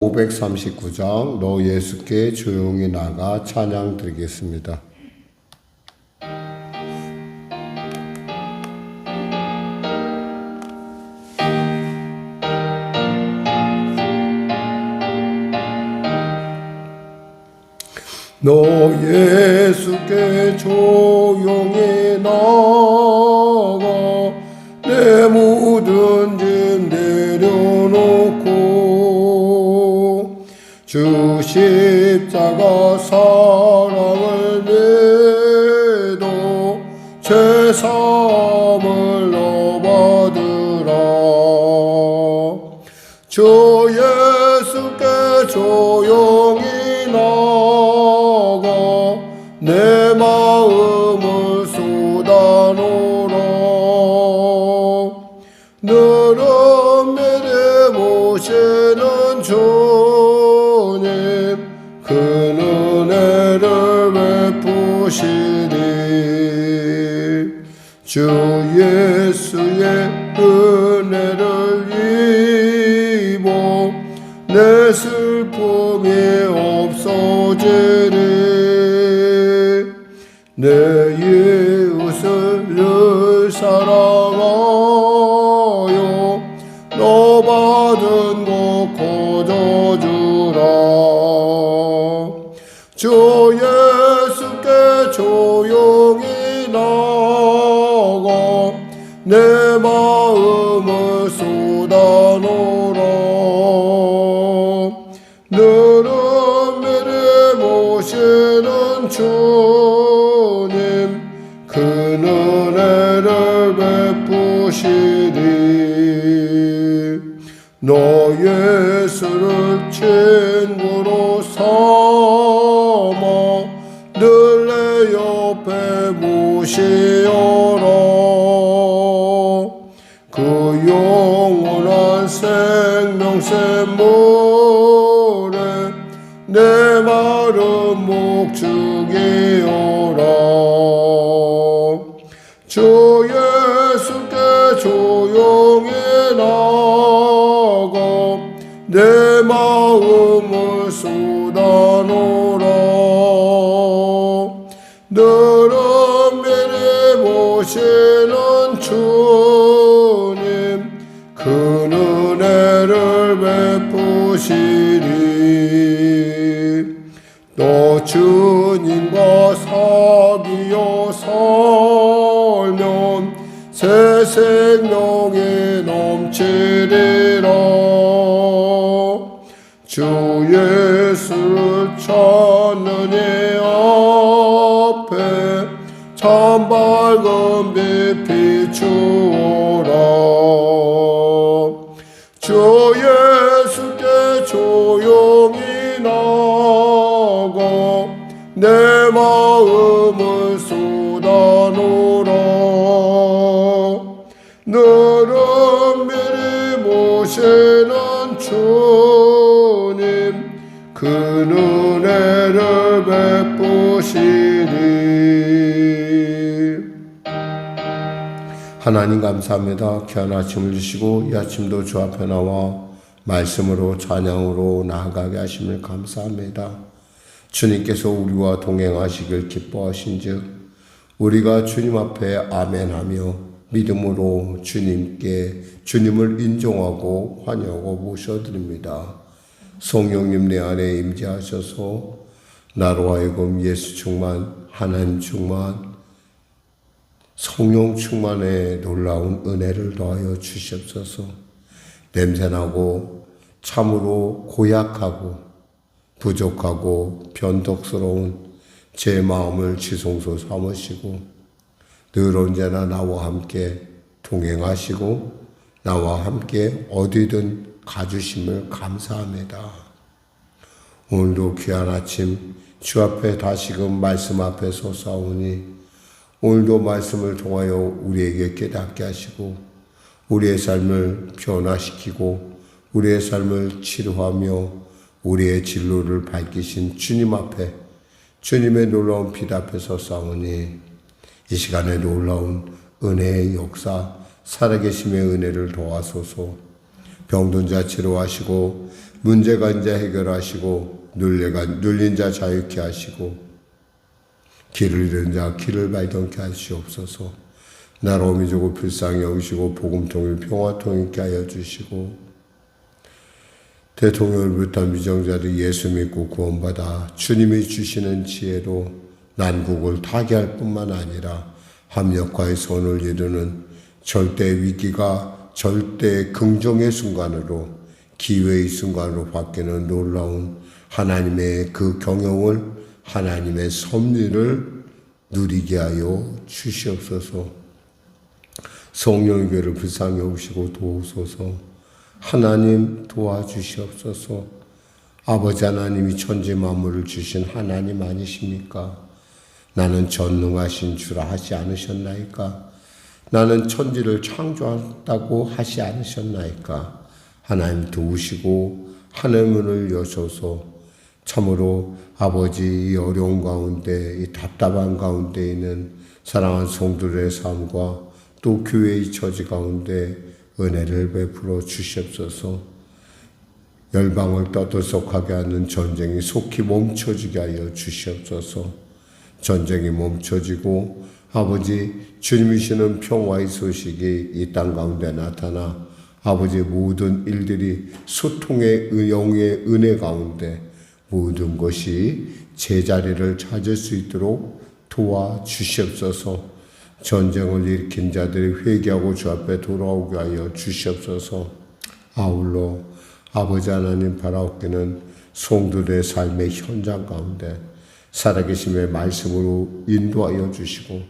539장 너 예수께 조용히 나가 찬양 드리겠습니다. 너 예수께 조용히 나가 내 모든 짐 내려놓고 주 십자가 사랑을 믿어 죄사함을 너 받으라. 주 예수께 조용히 나가 내 마음을 쏟아놓으라. 너를 믿어 모시는 주님 그 은혜를 베푸시니 주 예수의 은혜를 입어 내 슬픔이 없어지리. 내 이웃을 늘 사랑하여 너 받은 것 거저주라. 주 예수께 조용히 나가 내 마음을 쏟아놓으라. 너를 믿어 모시는 주님 그 은혜를 베푸시리. 너 예수를 친구로 삼아 늘 내 옆에 모시어라. 그 영원한 생명샘 물에 내 마른 목 죽이어라. 주 예수께 조용히 나가 내 마음을 쏟아놓으라. 너를 믿어 모시는 주님 그 은혜를 베푸시리. 또 주님과 사귀어 살면 새 생명이 넘치리라. 주 예수를 찾는 이 앞에 참 밝은 빛 비추어라. 주 예수께 조용히 나가 내 마음을 쏟아놓으라. 너를 미리 모시는 주님 그 은혜를 베푸시리. 하나님 감사합니다. 귀한 아침을 주시고 이 아침도 주 앞에 나와 말씀으로 찬양으로 나아가게 하심을 감사합니다. 주님께서 우리와 동행하시길 기뻐하신즉 우리가 주님 앞에 아멘하며 믿음으로 주님을 인정하고 환영하고 모셔드립니다. 성령님 내 안에 임재하셔서 나로 하여금 예수 충만, 하나님 충만, 성령 충만의 놀라운 은혜를 더하여 주시옵소서. 냄새나고 참으로 고약하고 부족하고 변덕스러운 제 마음을 지성소 삼으시고 늘 언제나 나와 함께 동행하시고 나와 함께 어디든 가주심을 감사합니다. 오늘도 귀한 아침 주 앞에 다시금 말씀 앞에 서사오니 오늘도 말씀을 통하여 우리에게 깨닫게 하시고 우리의 삶을 변화시키고 우리의 삶을 치료하며 우리의 진로를 밝히신 주님 앞에 주님의 놀라운 빛 앞에 서사오니 이 시간에 놀라운 은혜의 역사 살아계심의 은혜를 도와소서. 병든 자 치료하시고 문제가 이제 해결하시고 눌린 자 자유케 하시고 길을 잃은 자 길을 발견케 하시옵소서. 나라움이 주고 불쌍히 여기시고 복음통일 평화통 있게 하여 주시고 대통령을 비롯한 미정자들이 예수 믿고 구원받아 주님이 주시는 지혜로 난국을 타개할 뿐만 아니라 합력과의 선을 이루는 절대 위기가 절대 긍정의 순간으로 기회의 순간으로 바뀌는 놀라운 하나님의 그 경영을 하나님의 섭리를 누리게 하여 주시옵소서. 성령의 교회를 불쌍히 여기시고 도우소서. 하나님 도와주시옵소서. 아버지 하나님이 천지 만물을 주신 하나님 아니십니까? 나는 전능하신 주라 하지 않으셨나이까? 나는 천지를 창조한다고 하지 않으셨나이까? 하나님 도우시고 하늘 문을 여셔서 참으로 아버지 이 어려운 가운데 이 답답한 가운데 있는 사랑하는 성도들의 삶과 또 교회의 처지 가운데 은혜를 베풀어 주시옵소서. 열방을 떠들썩하게 하는 전쟁이 속히 멈춰지게 하여 주시옵소서. 전쟁이 멈춰지고 아버지 주님이시는 평화의 소식이 이 땅 가운데 나타나 아버지 모든 일들이 소통의 영의 은혜 가운데 모든 것이 제자리를 찾을 수 있도록 도와주시옵소서. 전쟁을 일으킨 자들이 회개하고 주 앞에 돌아오게 하여 주시옵소서. 아울러 아버지 하나님 바라옵기는 성도들의 삶의 현장 가운데 살아계심의 말씀으로 인도하여 주시고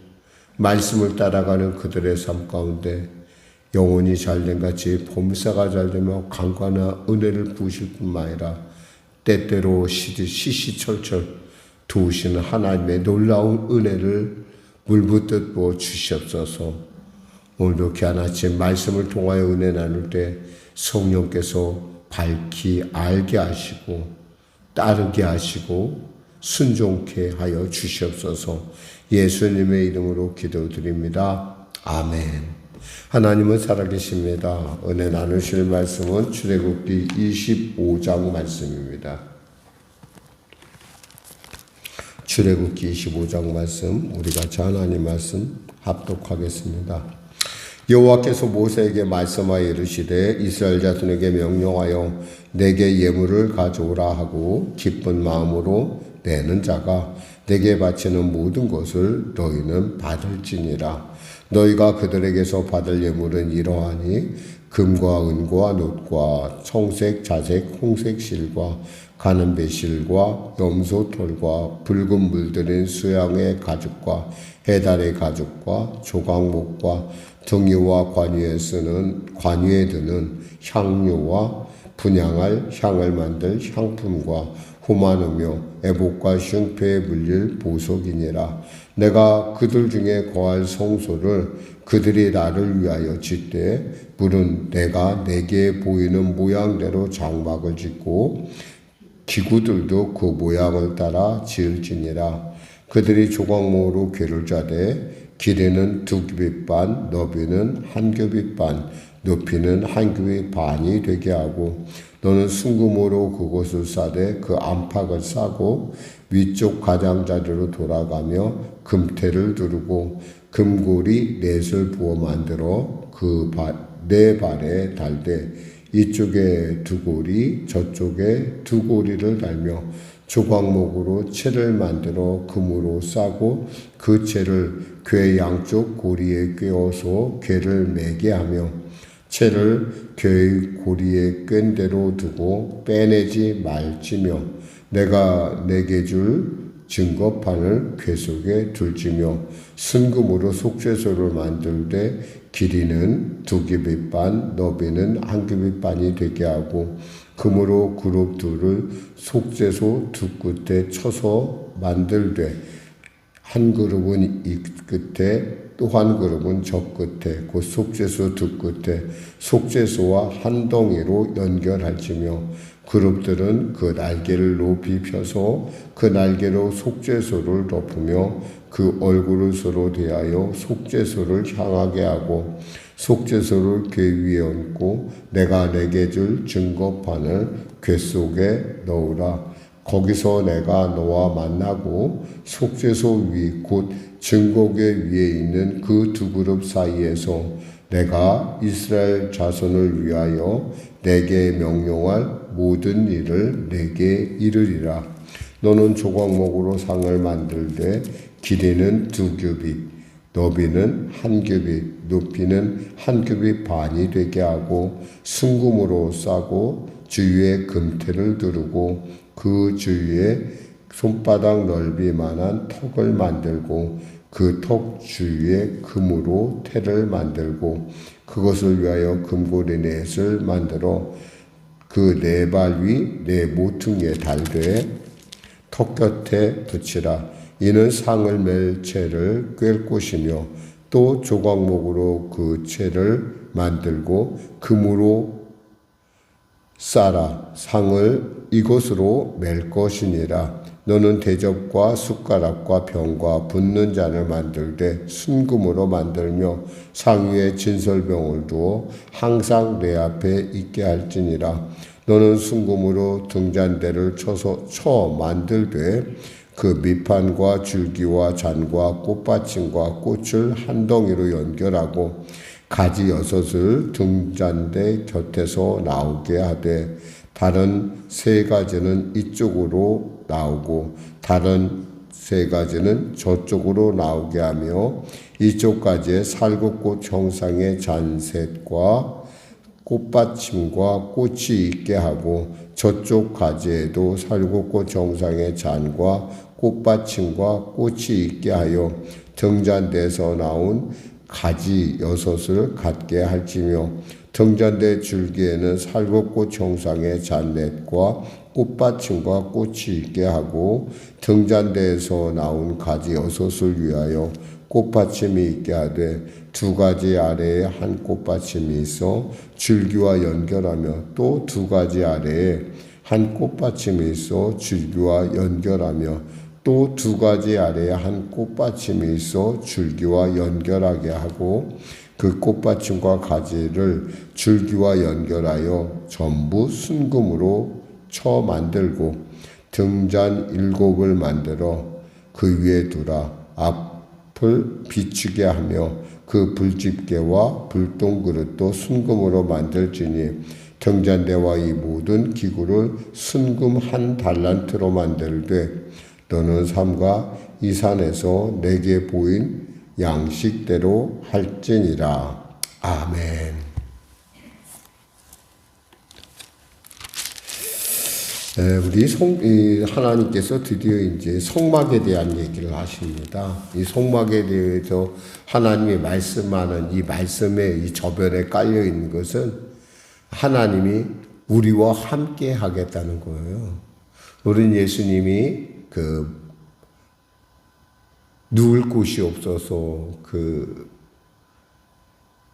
말씀을 따라가는 그들의 삶 가운데 영혼이 잘된 같이 범사가 잘되며 강건한 은혜를 부으실 뿐만 아니라 때때로 시시철철 도우시는 하나님의 놀라운 은혜를 물붓듯 부어 주시옵소서. 오늘도 귀한 아침 말씀을 통하여 은혜 나눌 때 성령께서 밝히 알게 하시고 따르게 하시고 순종케 하여 주시옵소서. 예수님의 이름으로 기도드립니다. 아멘. 하나님은 살아계십니다. 은혜 나누실 말씀은 출애굽기 25장 말씀입니다. 출애굽기 25장 말씀, 우리 같이 하나님 말씀 합독하겠습니다. 여호와께서 모세에게 말씀하여 이르시되 이스라엘 자손에게 명령하여 내게 예물을 가져오라 하고 기쁜 마음으로 내는 자가 내게 바치는 모든 것을 너희는 받을지니라. 너희가 그들에게서 받을 예물은 이러하니 금과 은과 놋과 청색, 자색, 홍색 실과 가는 배실과 염소털과 붉은 물들인 수양의 가죽과 해달의 가죽과 조각목과 등유와 관유에 드는 향료와 분향할 향을 만들 향품과 후마누며 애복과 흉패에 물릴 보석이니라. 내가 그들 중에 거할 성소를 그들이 나를 위하여 짓되 물은 내가 내게 보이는 모양대로 장막을 짓고 기구들도 그 모양을 따라 지을지니라. 그들이 조각목으로 궤를 짜되 길이는 2규빗 반, 너비는 1규빗 반, 높이는 1규빗 반이 되게 하고 너는 순금으로 그것을 싸되 그 안팎을 싸고 위쪽 가장자리로 돌아가며 금태를 두르고 금고리 넷을 부어 만들어 그 네 발에 달되 이쪽에 2고리 저쪽에 2고리를 달며 조각목으로 채를 만들어 금으로 싸고 그 채를 궤 양쪽 고리에 꿰어서 궤를 매게 하며 채를 궤의 고리에 꿰인 대로 두고 빼내지 말지며 내가 내게 줄 증거판을 궤 속에 둘지며 순금으로 속죄소를 만들되 길이는 2규빗 반, 너비는 1규빗 반이 되게 하고 금으로 그룹 둘을 속죄소 두 끝에 쳐서 만들되 한 그룹은 이 끝에 또 한 그룹은 저 끝에 곧 속죄소 두 끝에 속죄소와 한 덩이로 연결할지며 그룹들은 그 날개를 높이 펴서 그 날개로 속죄소를 덮으며 그 얼굴을 서로 대하여 속죄소를 향하게 하고 속죄소를 궤 위에 얹고 내가 내게 줄 증거판을 궤 속에 넣으라. 거기서 내가 너와 만나고 속죄소 위 곧 증거궤 위에 있는 그 두 그룹 사이에서 내가 이스라엘 자손을 위하여 내게 명령할 모든 일을 내게 이르리라. 너는 조각목으로 상을 만들되 길이는 2규빗, 너비는 1규빗, 높이는 1규빗 반이 되게 하고 순금으로 싸고 주위에 금테를 두르고 그 주위에 손바닥 넓이만한 턱을 만들고 그 턱 주위에 금으로 테를 만들고 그것을 위하여 금고리 넷을 만들어 그 네 발 위 네 모퉁이에 달되 턱 곁에 붙이라. 이는 상을 맬 채를 꿰 곳이며 또 조각목으로 그 채를 만들고 금으로 싸라. 상을 이것으로 맬 것이니라. 너는 대접과 숟가락과 병과 붓는 잔을 만들되 순금으로 만들며 상 위에 진설병을 두어 항상 내 앞에 있게 할지니라. 너는 순금으로 등잔대를 쳐 만들되 그 밑판과 줄기와 잔과 꽃받침과 꽃을 한 덩이로 연결하고 가지 6을 등잔대 곁에서 나오게 하되 다른 3가지는 이쪽으로 나오고 다른 3가지는 저쪽으로 나오게 하며 이쪽 가지에 살구꽃 형상의 잔셋과 꽃받침과 꽃이 있게 하고 저쪽 가지에도 살구꽃 정상의 잔과 꽃받침과 꽃이 있게 하여 등잔대에서 나온 가지 6을 갖게 할지며 등잔대 줄기에는 살구꽃 형상의 잔넷과 꽃받침과 꽃이 있게 하고 등잔대에서 나온 가지 6을 위하여 꽃받침이 있게 하되 2가지 아래에 한 꽃받침이 있어 줄기와 연결하며 또 2가지 아래에 한 꽃받침이 있어 줄기와 연결하며 또 2가지 아래에 한 꽃받침이 있어 줄기와 연결하게 하고 그 꽃받침과 가지를 줄기와 연결하여 전부 순금으로 쳐 만들고 등잔 7을 만들어 그 위에 두라. 앞을 비추게 하며 그 불집게와 불똥 그릇도 순금으로 만들지니 등잔대와 이 모든 기구를 순금 1달란트로 만들되 너는 삼가 이 산에서 내게 보인 양식대로 할지니라. 아멘. 우리 하나님께서 드디어 이제 성막에 대한 얘기를 하십니다. 이 성막에 대해서 하나님이 말씀하는 이 말씀에 이 저변에 깔려 있는 것은 하나님이 우리와 함께 하겠다는 거예요. 우리 예수님이 누울 곳이 없어서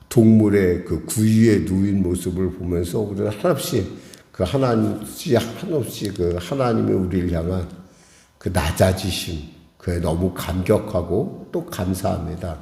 동물의 구유에 누인 모습을 보면서 우리는 한없이 하나님의 우리를 향한 낮아지심, 그에 너무 감격하고 또 감사합니다.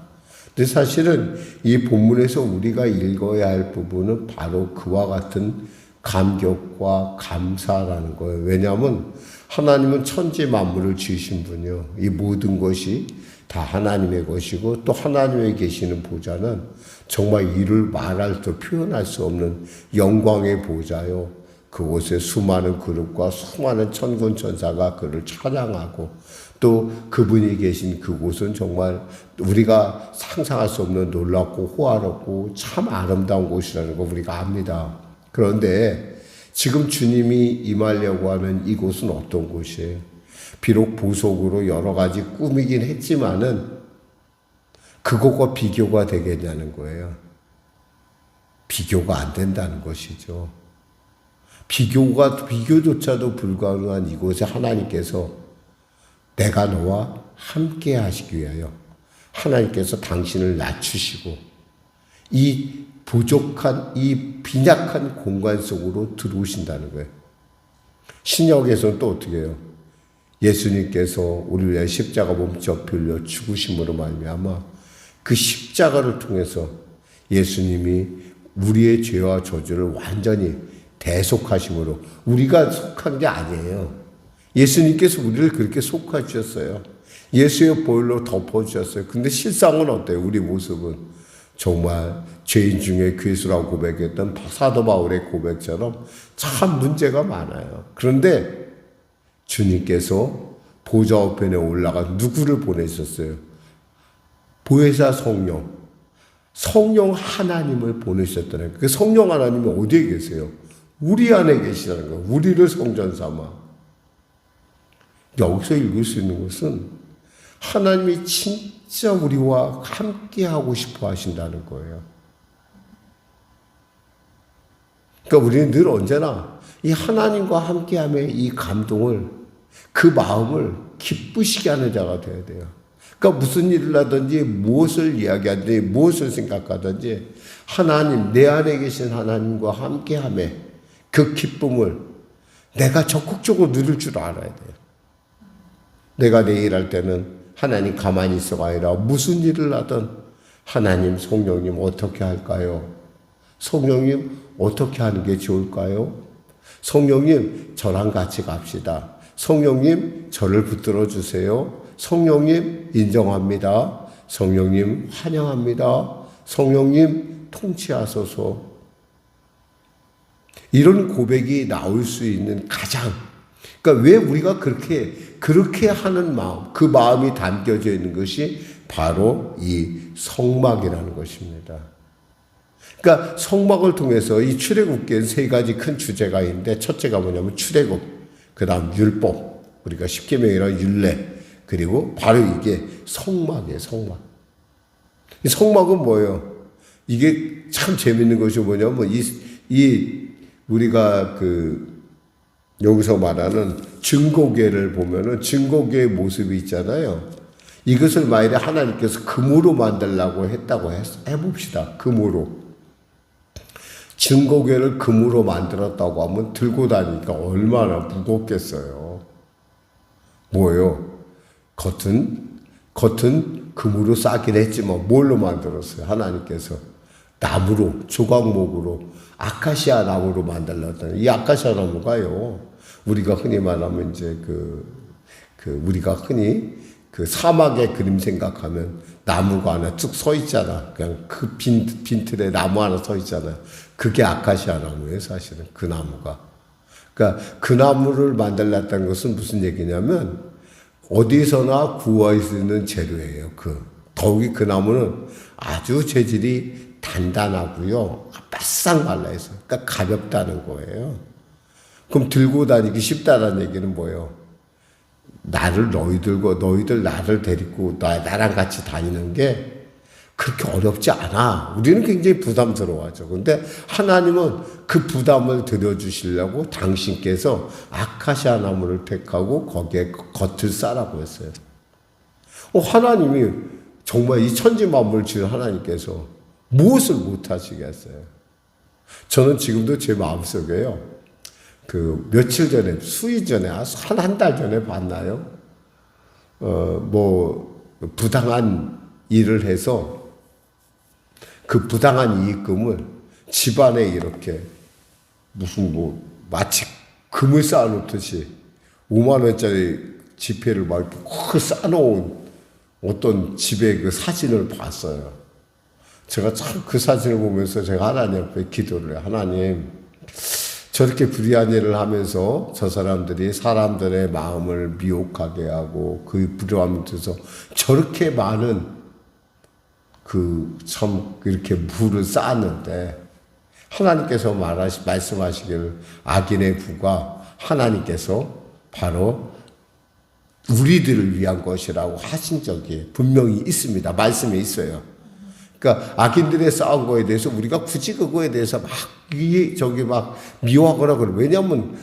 근데 사실은 이 본문에서 우리가 읽어야 할 부분은 바로 그와 같은 감격과 감사라는 거예요. 왜냐하면 하나님은 천지 만물을 지으신 분이요. 이 모든 것이 다 하나님의 것이고 또 하나님의 계시는 보좌는 정말 이를 말할 수 표현할 수 없는 영광의 보좌요. 그곳에 수많은 그룹과 수많은 천군 천사가 그를 찬양하고 또 그분이 계신 그곳은 정말 우리가 상상할 수 없는 놀랍고 호화롭고 참 아름다운 곳이라는 거 우리가 압니다. 그런데 지금 주님이 임하려고 하는 이곳은 어떤 곳이에요? 비록 보석으로 여러 가지 꾸미긴 했지만은 그것과 비교가 되겠냐는 거예요. 비교가 안 된다는 것이죠. 비교조차도 불가능한 이곳에 하나님께서 내가 너와 함께 하시기 위하여 하나님께서 당신을 낮추시고 이 부족한 이 빈약한 공간 속으로 들어오신다는 거예요. 신약에서는 또 어떻게 해요? 예수님께서 우리를 위해 십자가 몸져 빌려 죽으심으로 말미암아 그 십자가를 통해서 예수님이 우리의 죄와 저주를 완전히 대속하심으로 우리가 속한 게 아니에요. 예수님께서 우리를 그렇게 속하셨어요. 예수의 보혈로 덮어주셨어요. 근데 실상은 어때요? 우리 모습은 정말 죄인 중에 괴수라고 고백했던 사도 바울의 고백처럼 참 문제가 많아요. 그런데 주님께서 보좌 우편에 올라가 누구를 보내셨어요? 보혜사 성령. 성령 하나님을 보내셨다는 거예요. 그 성령 하나님이 어디에 계세요? 우리 안에 계시다는 거예요. 우리를 성전 삼아. 여기서 읽을 수 있는 것은 하나님이 진짜 우리와 함께 하고 싶어 하신다는 거예요. 그러니까 우리는 늘 언제나 이 하나님과 함께함의 이 감동을, 그 마음을 기쁘시게 하는 자가 되어야 돼요. 그러니까 무슨 일을 하든지 무엇을 이야기하든지 무엇을 생각하든지 하나님, 내 안에 계신 하나님과 함께함에 그 기쁨을 내가 적극적으로 누릴 줄 알아야 돼요. 내가 내일 할 때는 하나님 가만히 있어가 아니라 무슨 일을 하든 하나님, 성령님 어떻게 할까요? 성령님 어떻게 하는 게 좋을까요? 성령님 저랑 같이 갑시다. 성령님 저를 붙들어 주세요. 성령님 인정합니다. 성령님 환영합니다. 성령님 통치하소서. 이런 고백이 나올 수 있는 가장, 그러니까 왜 우리가 그렇게 하는 마음, 그 마음이 담겨져 있는 것이 바로 이 성막이라는 것입니다. 그러니까 성막을 통해서 이 출애굽기엔 세 가지 큰 주제가 있는데, 첫째가 뭐냐면 출애굽, 그 다음 율법, 우리가 십계명이랑 율례, 그리고 바로 이게 성막이에요. 성막. 이 성막은 뭐예요? 이게 참 재밌는 것이 뭐냐면 우리가 여기서 말하는 증거궤를 보면은 증거궤의 모습이 있잖아요. 이것을 만일에 하나님께서 금으로 만들라고 했다고 해봅시다. 금으로. 증거궤를 금으로 만들었다고 하면 들고 다니니까 얼마나 무겁겠어요. 뭐예요? 겉은 금으로 싸긴 했지만 뭘로 만들었어요? 하나님께서 나무로, 조각목으로, 아카시아 나무로 만들었다는. 이 아카시아 나무가요, 우리가 흔히 말하면 이제 우리가 흔히 사막의 그림 생각하면 나무가 하나 쭉 서 있잖아. 그냥 그 빈틀에 나무 하나 서 있잖아요. 그게 아카시아 나무예요, 사실은. 그 나무가. 그러니까 그 나무를 만들었다는 것은 무슨 얘기냐면 어디서나 구할 수 있는 재료예요. 더욱이 그 나무는 아주 재질이 단단하고요, 바싹 말라있어요. 그러니까 가볍다는 거예요. 그럼 들고 다니기 쉽다는 얘기는 뭐예요? 너희들 나를 데리고 나랑 같이 다니는 게 그렇게 어렵지 않아. 우리는 굉장히 부담스러워하죠. 근데 하나님은 그 부담을 들어주시려고 당신께서 아카시아 나무를 택하고 거기에 겉을 싸라고 했어요. 하나님이 정말 이 천지 만물을 지은 하나님께서 무엇을 못하시겠어요? 저는 지금도 제 마음속에요, 며칠 전에, 수일 전에, 한 달 전에 봤나요? 부당한 일을 해서 그 부당한 이익금을 집안에 이렇게 마치 금을 쌓아놓듯이 5만 원짜리 지폐를 막 이렇게 쌓아놓은 어떤 집의 그 사진을 봤어요. 제가 참 그 사진을 보면서 제가 하나님 앞에 기도를 해요. 하나님, 저렇게 불의한 일을 하면서 저 사람들이 사람들의 마음을 미혹하게 하고 그 불효함을 통해서 저렇게 많은 이렇게 부를 쌓았는데 하나님께서 말씀하시기를 악인의 부가 하나님께서 바로 우리들을 위한 것이라고 하신 적이 분명히 있습니다. 말씀에 있어요. 그러니까 악인들의 쌓은 거에 대해서 우리가 굳이 그거에 대해서 막 미워하거나 그래요. 왜냐하면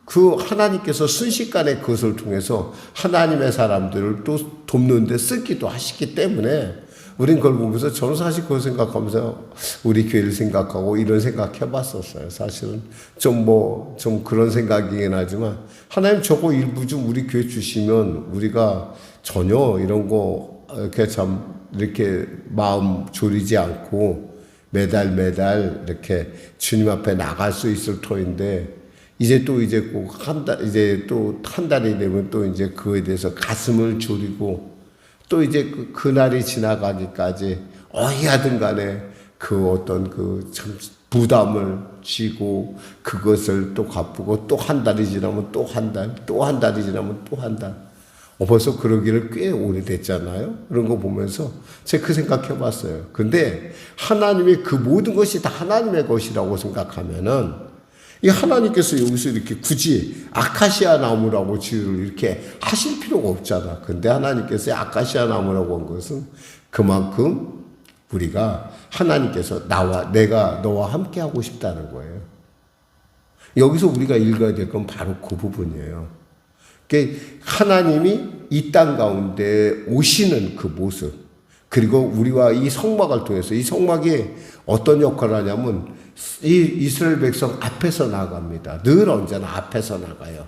그 하나님께서 순식간에 그것을 통해서 하나님의 사람들을 또 돕는데 쓰기도 하시기 때문에 우린 그걸 보면서 저는 사실 그걸 생각하면서 우리 교회를 생각하고 이런 생각 해봤었어요. 사실은 좀 그런 생각이긴 하지만 하나님 저거 일부 좀 우리 교회 주시면 우리가 전혀 이런 거 이렇게 마음 졸이지 않고 매달 이렇게 주님 앞에 나갈 수 있을 터인데 이제 또 이제 꼭 이제 또 한 달이 되면 또 이제 그에 대해서 가슴을 졸이고 또 이제 그날이 지나가기까지 어디하든 간에 그 어떤 그 참 부담을 지고 그것을 또 갚고 또 한 달이 지나면 또 한 달, 또 한 달이 지나면 또 한 달. 벌써 그러기를 꽤 오래됐잖아요. 그런 거 보면서 제가 그 생각해 봤어요. 근데 하나님이 그 모든 것이 다 하나님의 것이라고 생각하면은 이 하나님께서 여기서 이렇게 굳이 아카시아 나무라고 지을 이렇게 하실 필요가 없잖아. 근데 하나님께서 아카시아 나무라고 한 것은 그만큼 우리가 하나님께서 내가 너와 함께 하고 싶다는 거예요. 여기서 우리가 읽어야 될 건 바로 그 부분이에요. 그러니까 하나님이 이 땅 가운데 오시는 그 모습, 그리고 우리와 이 성막을 통해서 이 성막이 어떤 역할을 하냐면 이 이스라엘 백성 앞에서 나갑니다. 늘 언제나 앞에서 나가요.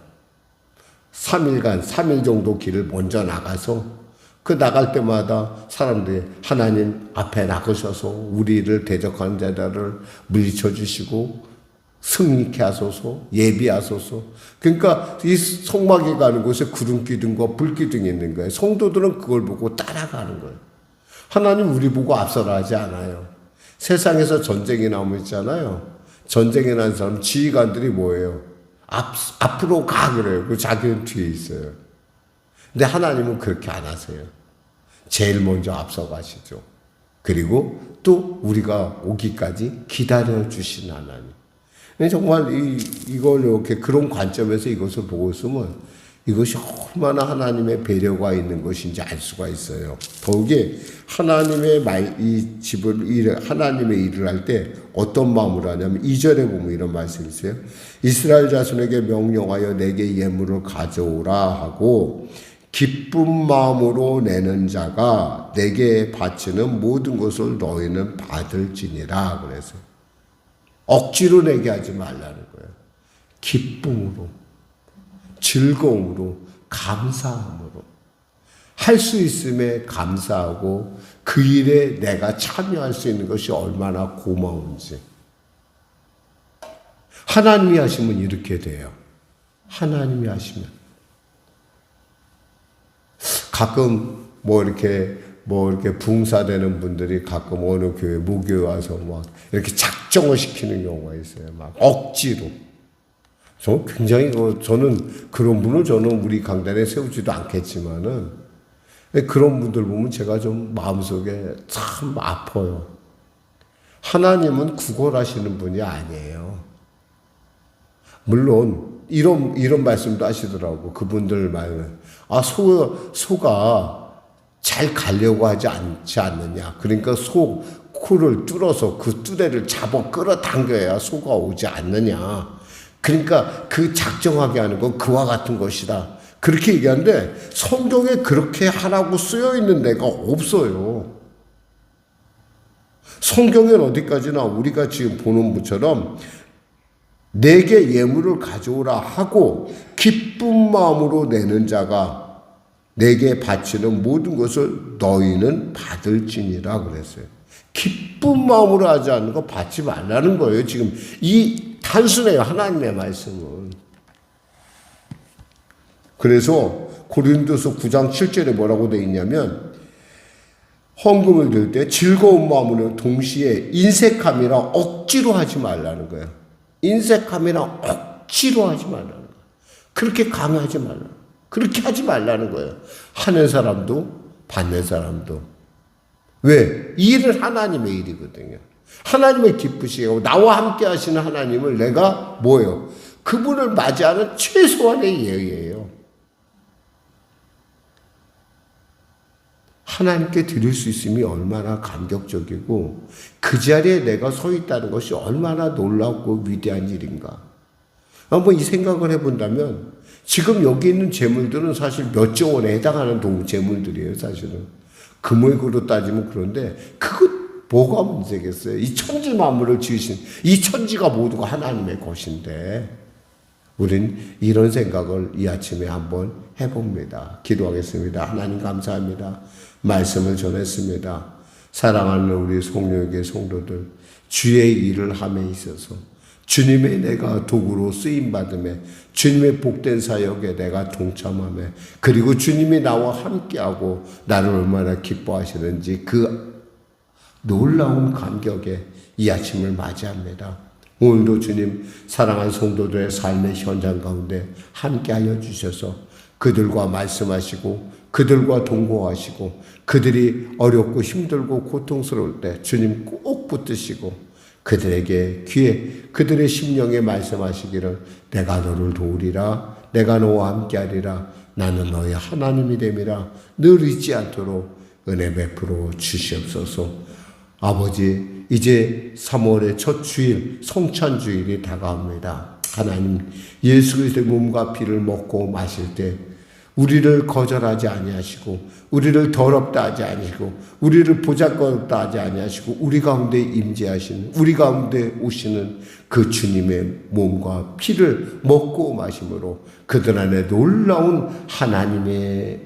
3일 정도 길을 먼저 나가서 그 나갈 때마다 사람들이 하나님 앞에 나가셔서 우리를 대적하는 자들을 물리쳐 주시고 승리케 하소서, 예비하소서. 그러니까 이 성막에 가는 곳에 구름기둥과 불기둥이 있는 거예요. 성도들은 그걸 보고 따라가는 거예요. 하나님 우리 보고 앞서라 하지 않아요. 세상에서 전쟁이 나면 있잖아요. 전쟁에 난 사람 지휘관들이 뭐예요? 앞으로 가 그래요. 그 자기는 뒤에 있어요. 근데 하나님은 그렇게 안 하세요. 제일 먼저 앞서 가시죠. 그리고 또 우리가 오기까지 기다려 주신 하나님. 정말 이걸 이렇게 그런 관점에서 이것을 보고 있으면 이것이 얼마나 하나님의 배려가 있는 것인지 알 수가 있어요. 더욱이 하나님의 하나님의 일을 할 때 어떤 마음으로 하냐면 2절에 보면 이런 말씀이 있어요. 이스라엘 자손에게 명령하여 내게 예물을 가져오라 하고 기쁜 마음으로 내는 자가 내게 바치는 모든 것을 너희는 받을지니라 그래서 억지로 내게 하지 말라는 거예요. 기쁨으로, 즐거움으로, 감사함으로 할 수 있음에 감사하고 그 일에 내가 참여할 수 있는 것이 얼마나 고마운지. 하나님이 하시면 이렇게 돼요. 하나님이 하시면 가끔 이렇게 붕사되는 분들이 가끔 어느 교회 무교회 와서 막 이렇게 작정을 시키는 경우가 있어요. 막 억지로. 저는 그런 분을 우리 강단에 세우지도 않겠지만은 그런 분들 보면 제가 좀 마음속에 참 아파요. 하나님은 구걸하시는 분이 아니에요. 물론 이런 말씀도 하시더라고. 그분들 말은 소가 잘 가려고 하지 않지 않느냐. 그러니까 코를 뚫어서 그 뚜레를 잡아 끌어당겨야 소가 오지 않느냐. 그러니까 그 작정하게 하는 건 그와 같은 것이다. 그렇게 얘기하는데 성경에 그렇게 하라고 쓰여 있는 데가 없어요. 성경엔 어디까지나 우리가 지금 보는 것처럼 내게 예물을 가져오라 하고 기쁜 마음으로 내는 자가 내게 바치는 모든 것을 너희는 받을지니라 그랬어요. 기쁜 마음으로 하지 않는 거 받지 말라는 거예요. 지금 이 단순해요. 하나님의 말씀은. 그래서 고린도서 9장 7절에 뭐라고 되어 있냐면 헌금을 들 때 즐거운 마음으로 동시에 인색함이나 억지로 하지 말라는 거예요. 인색함이나 억지로 하지 말라는 거예요. 그렇게 강요하지 말라는 거예요. 그렇게 하지 말라는 거예요. 하는 사람도 받는 사람도. 왜? 이 일은 하나님의 일이거든요. 하나님의 기쁘시고 나와 함께 하시는 하나님을 내가 뭐예요? 그분을 맞이하는 최소한의 예의예요. 하나님께 드릴 수 있음이 얼마나 감격적이고 그 자리에 내가 서 있다는 것이 얼마나 놀랍고 위대한 일인가. 한번 이 생각을 해본다면 지금 여기 있는 재물들은 사실 몇조 원에 해당하는 재물들이에요. 사실은 금액으로 따지면. 그런데 그것 뭐가 문제겠어요? 이 천지 만물을 지으신 이 천지가 모두가 하나님의 것인데 우린 이런 생각을 이 아침에 한번 해봅니다. 기도하겠습니다. 하나님 감사합니다. 말씀을 전했습니다. 사랑하는 우리 송영의 성도들, 주의 일을 함에 있어서 주님의 내가 도구로 쓰임받음에, 주님의 복된 사역에 내가 동참함에, 그리고 주님이 나와 함께하고 나를 얼마나 기뻐하시는지 그 놀라운 감격에 이 아침을 맞이합니다. 오늘도 주님 사랑하는 성도들의 삶의 현장 가운데 함께하여 주셔서 그들과 말씀하시고 그들과 동거하시고 그들이 어렵고 힘들고 고통스러울 때 주님 꼭 붙드시고 그들에게 귀에 그들의 심령에 말씀하시기를 내가 너를 도우리라, 내가 너와 함께하리라, 나는 너의 하나님이 됨이라, 늘 잊지 않도록 은혜 베풀어 주시옵소서. 아버지, 이제 3월의 첫 주일 성찬주일이 다가옵니다. 하나님, 예수 그리스도의 몸과 피를 먹고 마실 때 우리를 거절하지 아니하시고 우리를 더럽다 하지 아니하시고 우리를 보잘것없다 하지 아니하시고 우리 가운데 임재하시는, 우리 가운데 오시는 그 주님의 몸과 피를 먹고 마심으로 그들 안에 놀라운 하나님의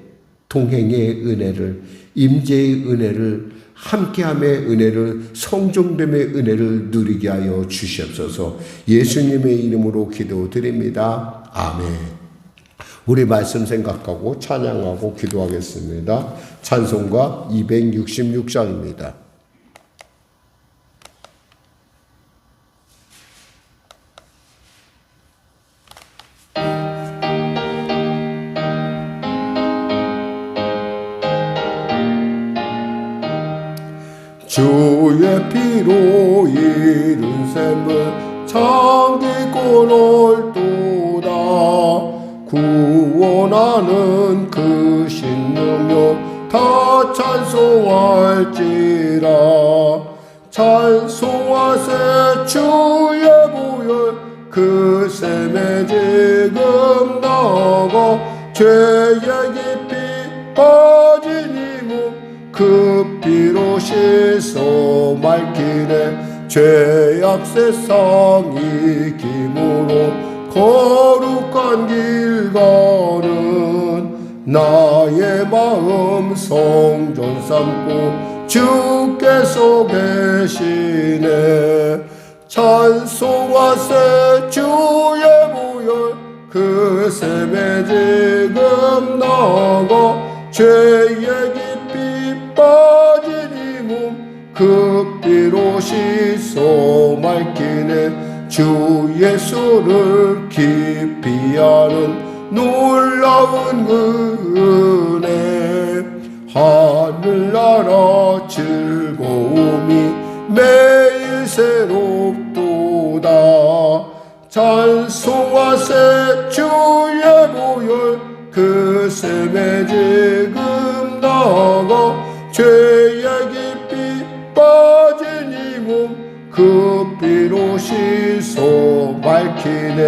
동행의 은혜를, 임재의 은혜를, 함께함의 은혜를, 성종됨의 은혜를 누리게 하여 주시옵소서. 예수님의 이름으로 기도드립니다. 아멘. 우리 말씀 생각하고 찬양하고 기도하겠습니다. 찬송가 266장입니다. 주의 피로 이룬 셈을 참기고 넓도다. 구원하는 그 신능력 다 찬송할지라. 찬송하세 주의 보혈 그 셈에 지금 나가 죄의 깊이 빠진 이 몸 그 피로 씻어 맑히네. 죄악 세상 이김으로 거룩한 길 가는 나의 마음 성전 삼고 주께서 계시네. 찬송하세 주의 보혈 그 셈에 지금 나가 죄의 깊이 빠진 이 몸 그 피로 씻어 맑히네. 주 예수를 깊이 아는 놀라운 은혜. 하늘나라 즐거움이 매일 새롭도다. 찬송하세 주의 보혈 그 셈에 지금 나가 죄의 깊이 빠진 이 몸 그 피로 씻어 맑히네.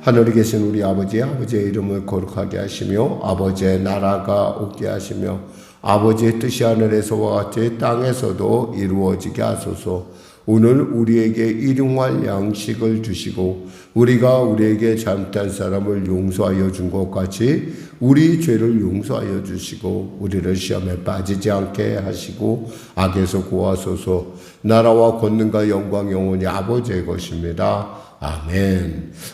하늘에 계신 우리 아버지의 이름을 거룩하게 하시며 아버지의 나라가 오게 하시며 아버지의 뜻이 하늘에서와 같이 땅에서도 이루어지게 하소서. 오늘 우리에게 일용할 양식을 주시고 우리가 우리에게 잘못한 사람을 용서하여 준 것 같이 우리 죄를 용서하여 주시고 우리를 시험에 빠지지 않게 하시고 악에서 구하소서. 나라와 권능과 영광 영원히 아버지의 것입니다. 아멘.